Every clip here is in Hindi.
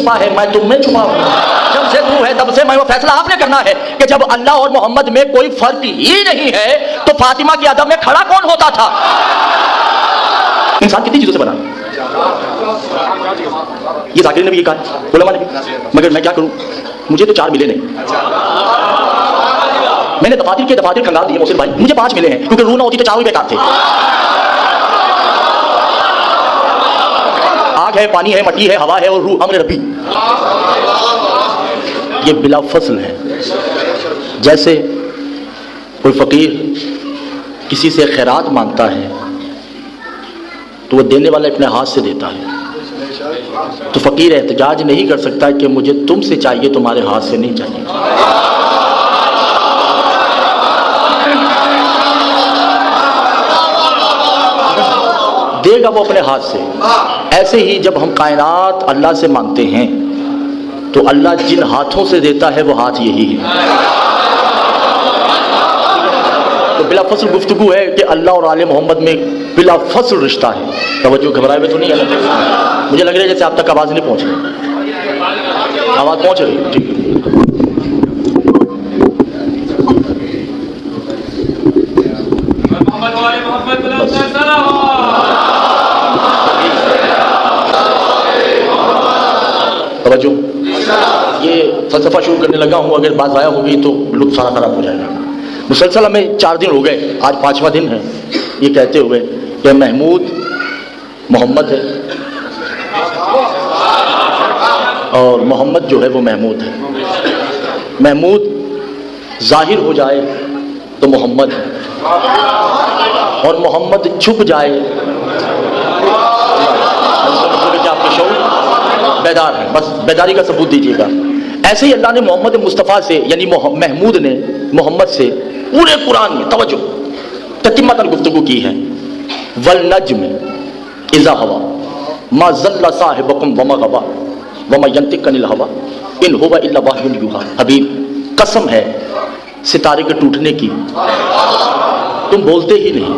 छुपा है, मैं तुम में छुपा हूं। जब से तू है तब से मैं। वो फैसला आपने करना है कि जब अल्लाह और मोहम्मद में कोई फर्क ही नहीं है तो फातिमा की अदब में खड़ा कौन होता था? इंसान कितनी चीजों से बना, ये जाकिर ने भी ये कहा, उलमा ने भी, मगर मैं क्या करूं, मुझे तो 4 मिले नहीं। मैंने दफातर के दफातर खंगाल दिए मोहसिन भाई, मुझे 5 मिले हैं, क्योंकि रूह ना होती तो 4 ही बेकार थे। आग है, पानी है, मट्टी है, हवा है और रूह अमर रब्बी। ये बिला फसल है। जैसे कोई फकीर किसी से खैरात मांगता है तो वो देने वाला अपने हाथ से देता है, तो फकीर एहतजाज नहीं कर सकता कि मुझे तुमसे चाहिए, तुम्हारे हाथ से नहीं चाहिए। देगा वो अपने हाथ से। ऐसे ही जब हम कायनात अल्लाह से मांगते हैं तो अल्लाह जिन हाथों से देता है वो हाथ यही है। तो बिला फसल गुफ्तगू है कि अल्लाह और आले मोहम्मद में बिला फसल रिश्ता है। तवज्जो, घबराए हुए तो नहीं है? मुझे लग रहा है जैसे आप तक आवाज नहीं पहुंच रही। आवाज पहुंच रही? ठीक है। तवज्जो, ये फलसफा शुरू करने लगा हूं, अगर बात ज़ाया हो गई तो लुत्फ सारा खराब हो जाएगा। मुसलसल हमें 4 दिन हो गए, आज 5वां दिन है, ये कहते हुए कि महमूद मोहम्मद है और मोहम्मद जो है वो महमूद है। महमूद जाहिर हो जाए तो मोहम्मद है और मोहम्मद छुप जाए कि आपके शौक़ बेदार है। बस बेदारी का सबूत दीजिएगा। ऐसे ही अल्लाह ने मोहम्मद मुस्तफ़ा से यानी महमूद ने मोहम्मद से पूरे कुरान में तवज्जो ततिम्मतन गुफ्तगू की है। वल नज्म इज़ा हवा मा ज़ल्ला साहिबकुम वमा गवा वमा यंतिकु अनिल हवा इन हुवा इल्ला वह्युन युहा। हबीब कसम है सितारे के टूटने की, तुम बोलते ही नहीं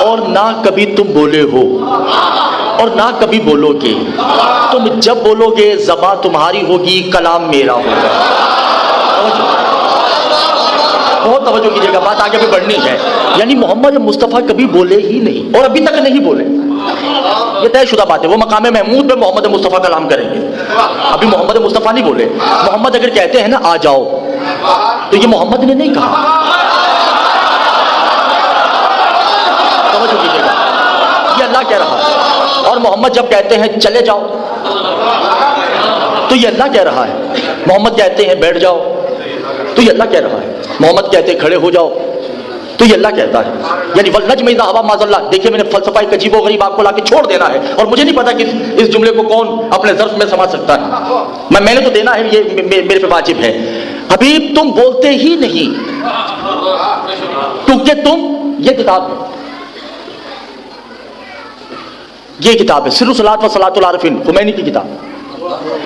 और ना कभी तुम बोले हो और ना कभी बोलोगे। तुम जब बोलोगे ज़बान तुम्हारी होगी, कलाम मेरा होगा। बहुत तवज्जो कीजिएगा, बात आगे भी बढ़नी है। यानी मोहम्मद मुस्तफ़ा कभी बोले ही नहीं और अभी तक नहीं बोले, ये तयशुदा बात है। वो मकाम महमूद में मोहम्मद मुस्तफ़ा कलाम करेंगे, अभी मोहम्मद मुस्तफ़ा नहीं बोले। मोहम्मद अगर कहते हैं ना आ जाओ, तो ये मोहम्मद ने नहीं कहा। तवज्जो कीजिएगा, ये अल्लाह कह रहा है। और मोहम्मद जब कहते हैं चले जाओ, तो ये अल्लाह कह रहा है। मोहम्मद कहते हैं बैठ जाओ, तो ये अल्लाह कह रहा है। मोहम्मद कहते हैं खड़े हो जाओ, तो ये अल्लाह कहता है। यानी वल नज्म इज़ा हवा मा ज़ल्ला। देखिए, मैंने फलसफा एक अजीब व गरीब आपको लाके छोड़ देना है और मुझे नहीं पता कि इस जुमले को कौन अपने ज़र्फ में समझ सकता है। मैंने तो देना है, ये मेरे पे वाजिब है। हबीब तुम बोलते ही नहीं, क्योंकि तुम, ये किताब है, ये किताब है सिर्र सलात व सलातुल आरिफीन, खुमैनी की किताब।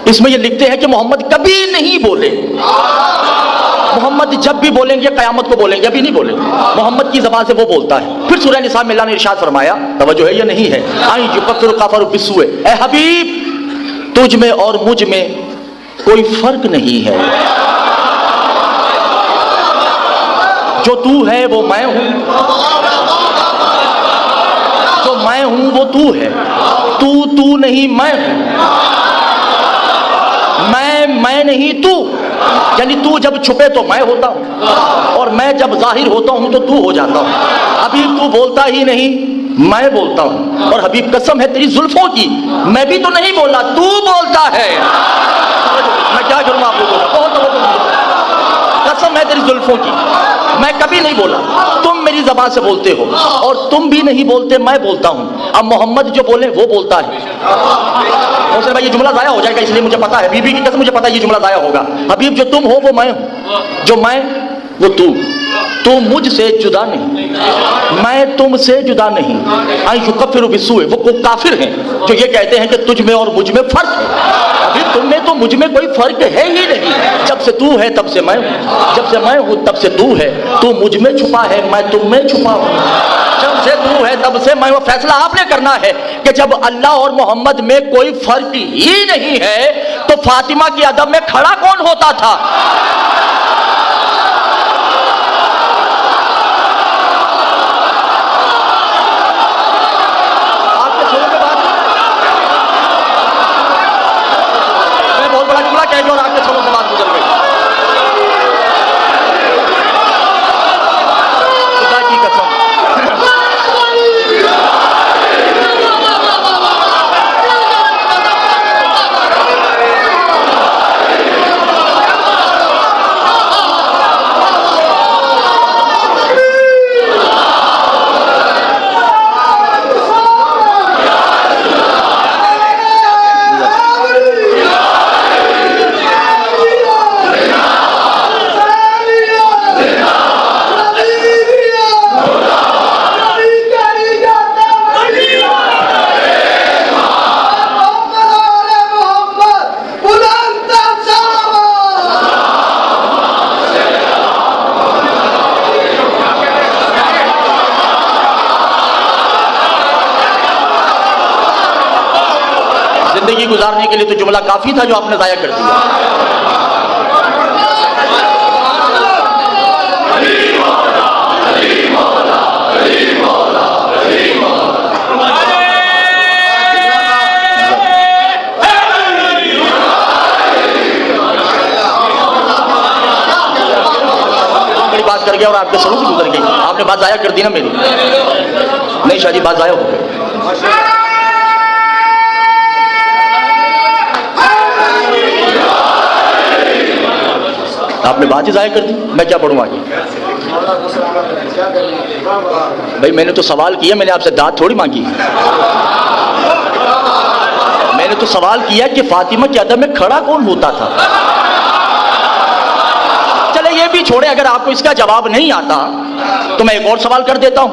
इसमें ये लिखते हैं कि मोहम्मद कभी नहीं बोले। मोहम्मद जब भी बोलेंगे क़यामत को बोलेंगे, अभी नहीं बोलेंगे। मोहम्मद की ज़बान से वो बोलता है। फिर सूरह निसा में अल्लाह ने इरशाद फरमाया, तवज्जो है ये नहीं है, आई युकफ़िरु काफ़िर बिस्सुए। ए हबीब तुझ में और मुझ में कोई फर्क नहीं है, जो तू है वो मैं हूं, जो मैं हूं वो तू है, तू नहीं मैं हूं, मैं नहीं तू। यानी तू जब छुपे तो मैं होता हूं और मैं जब जाहिर होता हूं तो तू हो जाता हूं। अभी तू बोलता ही नहीं, मैं बोलता हूं। और हबीब कसम है तेरी जुल्फों की, मैं भी तो नहीं बोला, तू बोलता है। मैं क्या करूं आप लोगों को, बहुत कसम है तेरी जुल्फों की, मैं कभी नहीं बोला, तुम मेरी जबान से बोलते हो और तुम भी नहीं बोलते, मैं बोलता हूं। अब मोहम्मद जो बोले वो बोलता है। मोहसिन भाई ये जुमला जाया हो जाएगा, इसलिए मुझे पता है, बीबी की कसम मुझे पता है ये जुमला जाया होगा। हबीब जो तुम हो वो मैं हूं, जो मैं वो तू। तू मुझसे जुदा नहीं, मैं तुमसे जुदा नहीं। युकफ्फिरु बिस्सूइ, वो काफिर हैं जो ये कहते हैं कि तुझ में और मुझ में फर्क है। अभी तुम में तो मुझ में कोई फर्क है ही नहीं। जब से तू है तब से मैं हूँ, जब से मैं हूँ तब से तू है। तू मुझ में छुपा है, मैं तुम में छुपा हूँ। जब से तू है तब से मैं। वो फैसला आपने करना है कि जब अल्लाह और मोहम्मद में कोई फर्क ही नहीं है तो फातिमा की अदब में खड़ा कौन होता था? और आपके समझ से बात गुजर गई। खुदा की कसम, जिंदगी गुजारने के लिए तो जुमला काफी था जो आपने जाया कर दिया। बड़ी बात कर गया और आपके सरों से गुजर गई। आपने बात जाया कर दी ना मेरी। नहीं शाह जी, बात जाया हो गई। आपने बात ही जाया कर दी, मैं क्या पढ़ूं आगे? भाई मैंने तो सवाल किया, मैंने आपसे दाद थोड़ी मांगी। मैंने तो सवाल किया कि फातिमा की अदब में खड़ा कौन होता था। चले ये भी छोड़े, अगर आपको इसका जवाब नहीं आता तो मैं एक और सवाल कर देता हूं।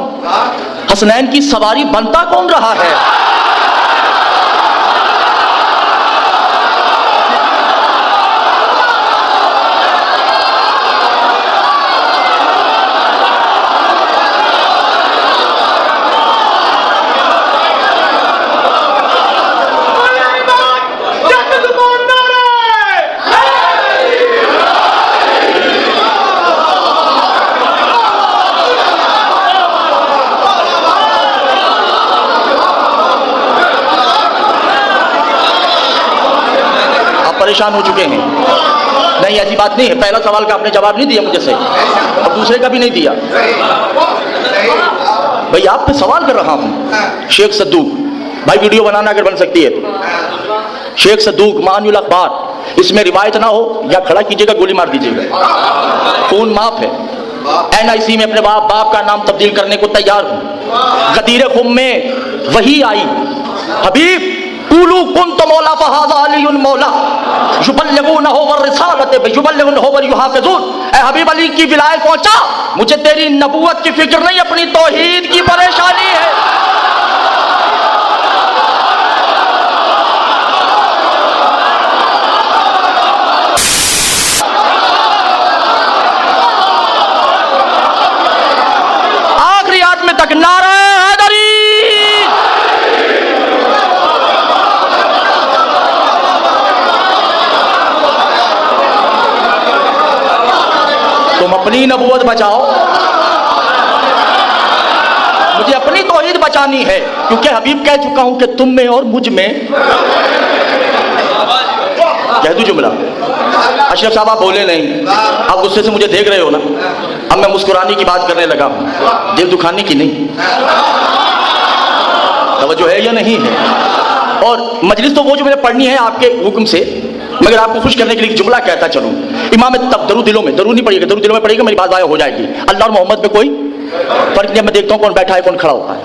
हसनैन की सवारी बनता कौन रहा है? परेशान हो चुके हैं। नहीं ऐसी बात नहीं है। पहला सवाल का आपने जवाब नहीं दिया मुझे सही, और दूसरे का भी नहीं दिया। भाई आप पे सवाल कर रहा हूं। शेख सद्दूक भाई, वीडियो बनाना अगर बन सकती है तो। शेख सद्दूक मानुल अखबार, इसमें रिवायत ना हो या खड़ा कीजिएगा, गोली मार दीजिएगा। खून माफ है। NIC में अपने बाप का नाम तब्दील करने को तैयार हूं। गदीर खुम में वही आई, हबीब कुलू कुंत मौला फहाज़ा अलीयुन मौला युबल्लिगूनहु वरिसालत युबल्लिगूनहु वयुहाफ़िज़ून। ए हबीब अली की विलायत पहुंचा, मुझे तेरी नबूवत की फिक्र नहीं, अपनी तौहीद की परेशानी है। आखिरी आदमी तक नारा हैदरी। तुम अपनी नबूवत बचाओ, मुझे अपनी तौहीद बचानी है, क्योंकि हबीब कह चुका हूं कि तुम में और मुझ में। कह दूं जुमला? अशरफ साहब आप बोले नहीं, आप गुस्से से मुझे देख रहे हो ना। अब मैं मुस्कुराने की बात करने लगा, दिल दुखाने की नहीं। तवज्जो है या नहीं है? और मजलिस तो वो जो मैंने पढ़नी है आपके हुक्म से, मगर आपको खुश करने के लिए जुमला कहता चलूं। इमाम तब दरू दिलों में, दरू नहीं पड़ेगा, दरू दिलों में पड़ेगा, मेरी बात आया हो जाएगी। अल्लाह और मोहम्मद में कोई फर्क नहीं। मैं देखता हूं कौन बैठा है कौन खड़ा हुआ है।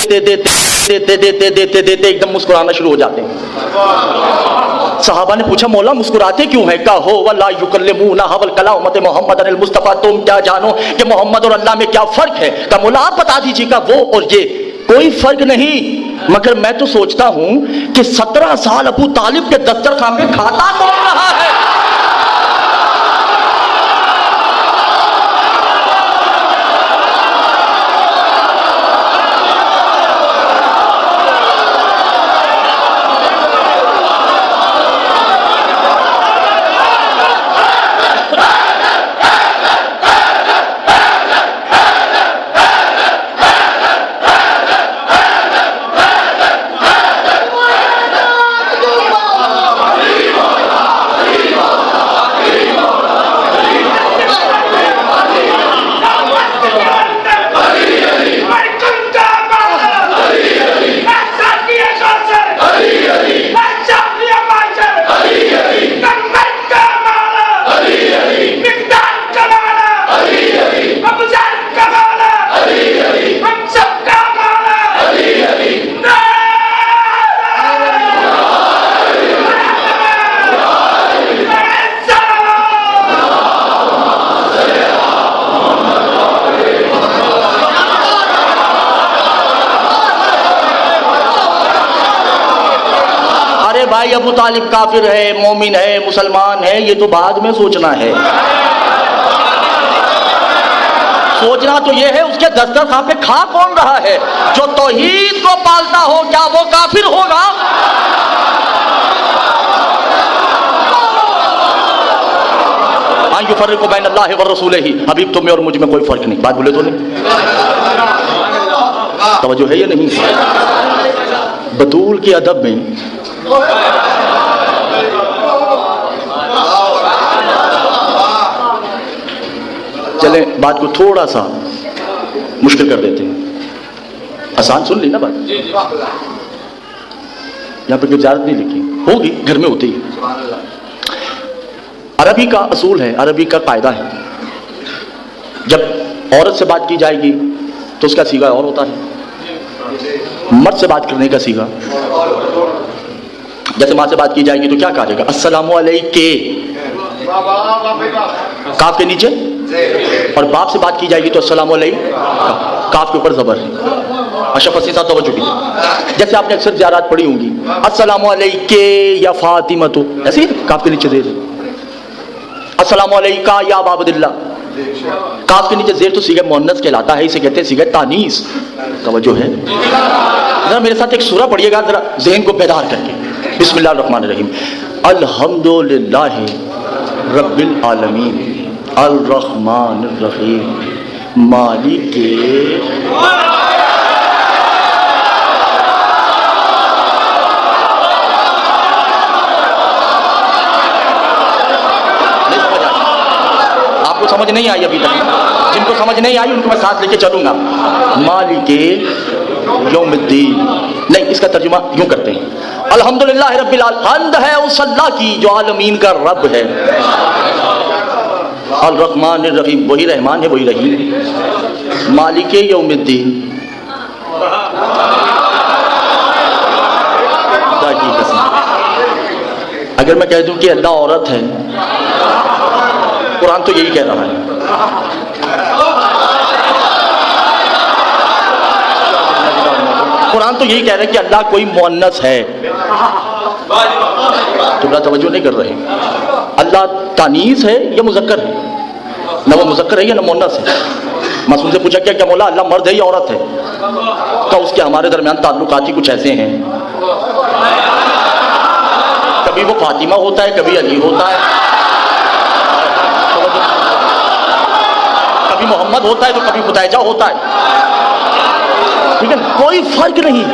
देते देते देते देते देते देते एकदम मुस्कुराना शुरू हो जाते हैं। सहाबा ने पूछा मौला मुस्कुराते क्यों है? कहा हो वल्ला युकल्लिमूना हवल कलामत मोहम्मद अल मुस्तफा, तुम क्या जानो कि मोहम्मद और अल्लाह में क्या फर्क है? कहा मौला आप बता दीजिए। का वो और ये कोई फर्क नहीं, मगर मैं तो सोचता हूं कि 17 साल अबू तालिब के दस्तरखान पे खाता कौन रहा है? भाई अबू तालिब काफिर है, मोमिन है, मुसलमान है, ये तो बाद में सोचना है। सोचना तो ये है उसके दस्तरखान पे खा कौन रहा है? जो तौहीद को पालता हो क्या वो काफिर होगा? युफर्रिकु बैन अल्लाहि व रसूलिही, हबीब तुम्हें और मुझ में कोई फर्क नहीं। बात बोले तो नहीं, तवज्जो है या नहीं? बतूल के अदब में चले बात को थोड़ा सा मुश्किल कर देते हैं। आसान सुन ली ना बात, यहां पर इजाजत नहीं लिखी होगी, घर में होती है। अरबी का असूल है, अरबी का कायदा है, जब औरत से बात की जाएगी तो उसका सीगा और होता है, मर्द से बात करने का सीगा। जैसे माँ से बात की जाएगी तो क्या कहा जाएगा? अस्सलामु अलैके, काफ के नीचे, और बाप से बात की जाएगी तो अस्सलामु अलैका, काफ के ऊपर जबर है। अशफी साहब तवज्जो कीजिए, जैसे आपने अक्सर ज़ियारत पढ़ी होंगी, अस्सलामु अलैके या फातिमा, तो ऐसे काफ के नीचे जेर, अस्सलामु अलैका या अबा, काफ के नीचे जेर तो सीगा मुअन्नस कहलाता है, इसे कहते हैं सीगा तानीस। तवज्जो है? जरा मेरे साथ एक सूरा पढ़िएगा जरा ज़हन को बेदार करके। बिस्मिल्लाहिर्रहमानिर्रहीम, अल्हम्दुलिल्लाहि रब्बिल आलमीन अर्रहमानिर्रहीम मालिके समझ नहीं आई अभी तक, जिनको समझ नहीं आई उनको मैं साथ लेके चलूंगा। मालिके यौमिद्दीन, नहीं इसका तर्जुमा यूं करते हैं, अल्हम्दुलिल्लाह रब्बिल आलमीन, हम्द है उस अल्लाह की जो आलमीन का रब है, अल रहमान रहीम, वही रहमान है वही रहीम, मालिके यौमिद्दीन। अगर मैं कह दूं कि अल्लाह औरत है, कुरान तो यही कह रहा है, कुरान तो यही कह रहा है कि अल्लाह कोई मुअन्नस है। तुम तवज्जो नहीं कर रहे, अल्लाह तानीस है या मुज़क्कर है? ना वो मुज़क्कर है या ना मुअन्नस है। मासूम से पूछा क्या मौला अल्लाह मर्द है या औरत है? तो उसके हमारे दरमियान ताल्लुकात ही कुछ ऐसे हैं, कभी वो फातिमा होता है, कभी अली होता है, कभी मोहम्मद होता है तो कभी खुदैजा होता है, ठीक है, कोई फर्क नहीं।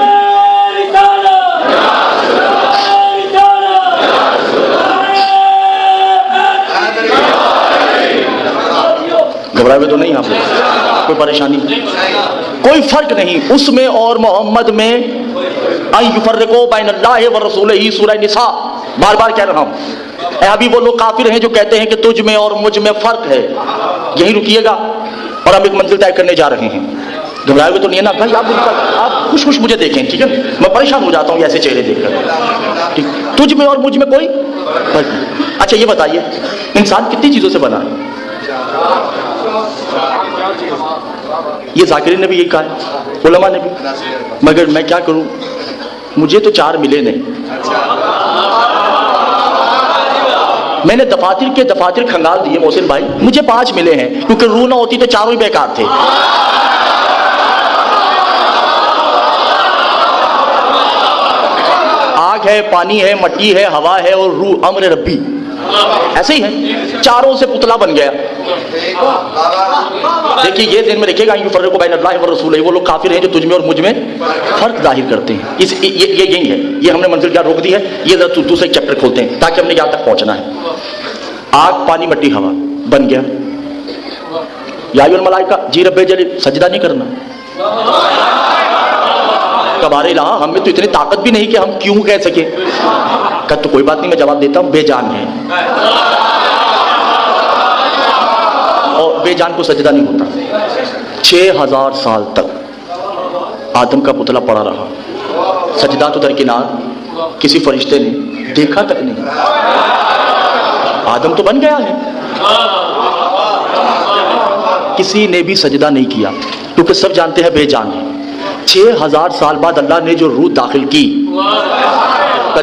घबराए हुए तो नहीं आप लोग? कोई परेशानी, कोई फर्क नहीं उसमें और मोहम्मद में। युफर्रिकू बैनल्लाहि व रसूलिही, सूरह निसा, बार बार कह रहा हूं। अभी वो लोग काफिर हैं जो कहते हैं कि तुझ में और मुझ में फर्क है। यही रुकिएगा और हम एक मंजिल तय करने जा रहे हैं। घबराए हुए तो नहीं है ना भाई? आप खुश खुश मुझे देखें, ठीक है? मैं परेशान हो जाता हूँ ऐसे चेहरे देखकर, ठीक। तुझ में और मुझ में कोई फर्क नहीं। अच्छा ये बताइए, इंसान कितनी चीजों से बना है? ये जाकिरीन ने भी यही कहा है, उलमा ने भी, मगर मैं क्या करूं, मुझे तो 4 मिले नहीं। मैंने दफातर खंगाल दिए मोहसिन भाई, मुझे 5 मिले हैं, क्योंकि रूह ना होती तो चारों ही बेकार थे। आग है, पानी है, मट्टी है, हवा है और रूह अम्र रब्बी, ऐसे ही है, चारों से पुतला बन गया। देखिए ये दिन में रखिएगा, फर्क बैन अल्लाह व रसूल, वो लोग काफिर हैं जो तुझ में और मुझ में फर्क जाहिर करते हैं। ये यही है, ये हमने मंजिल क्या रोक दी है। ये जरा दूसरे चैप्टर खोलते हैं ताकि हमने यहां तक पहुंचना है। आग, पानी, मट्टी, हवा बन गया। या अय्युहल मलाइका, जी रब्बे जलील, सजदा नहीं करना। कबारे ला, हमें तो इतनी ताकत भी नहीं कि हम क्यों कह सके। कहा तो कोई बात नहीं, मैं जवाब देता हूं, बेजान है और बेजान को सजदा नहीं होता। 6000 साल तक आदम का पुतला पड़ा रहा, सजदा तो दरकिनार, किसी फरिश्ते ने देखा तक नहीं। आदम तो बन गया है, किसी ने भी सजदा नहीं किया, क्योंकि सब जानते हैं बेजान है। 6000 साल बाद अल्लाह ने जो रूह दाखिल की, का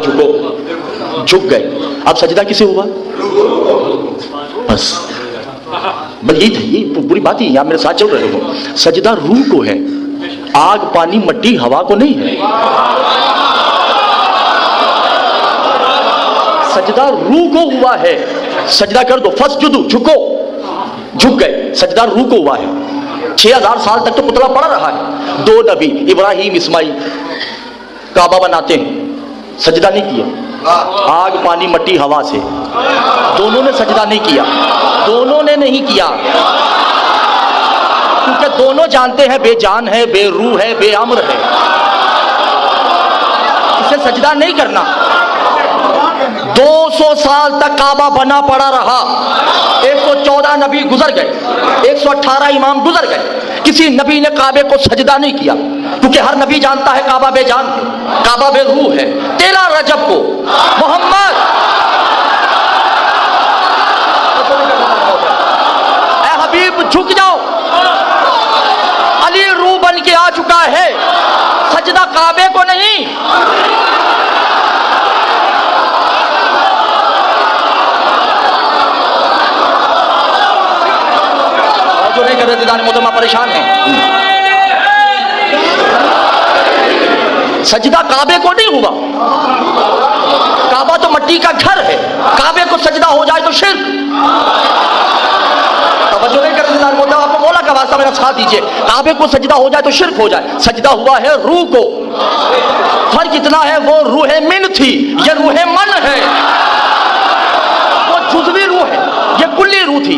झुक गए। अब सजदा किसे हुआ? बस यही था, ये पूरी बात ही, यहां मेरे साथ चल रहे हो। सजदा रूह को है, आग, पानी, मट्टी, हवा को नहीं है। सजदा रूह को हुआ है। सजदा कर दो, फस्जुदू, झुको, झुक गए, सजदा रूह को हुआ है। 6000 साल तक तो पुतला पड़ा रहा है। 2 नबी इब्राहिम इस्माइल काबा बनाते हैं, सजदा नहीं किया। आग, पानी, मट्टी, हवा से दोनों ने सजदा नहीं किया, दोनों ने नहीं किया, क्योंकि दोनों जानते हैं बेजान है, बेरूह है, बेअम्र है, इसे सजदा नहीं करना। 200 साल तक काबा बना पड़ा रहा। 114 नबी गुजर गए, 118 इमाम गुजर गए, किसी नबी ने काबे को सजदा नहीं किया, क्योंकि हर नबी जानता है काबा बेजान है, काबा बेरूह है। 13 रजब को मोहम्मद, ऐ हबीब झुक जाओ, अली रूह बन के आ चुका है, सजदा काबे को नहीं। जो नहीं कर रहे दीदार मोहतरमा परेशान है। सजदा काबे को नहीं हुआ, काबा तो मट्टी का घर है, काबे को सजदा हो जाए तो शिर्क। तवज्जो नहीं कर रहे दीदार मोहतरमा, आपको बोला का वास्ता मेरा साथ दीजिए, काबे को सजदा हो जाए तो शिर्क हो जाए। सजदा हुआ है रूह को, फर्क इतना है वो रूह मिन थी, ये रूह मन है, वो जुज़वी रूह है, ये कुल्ली रूह थी।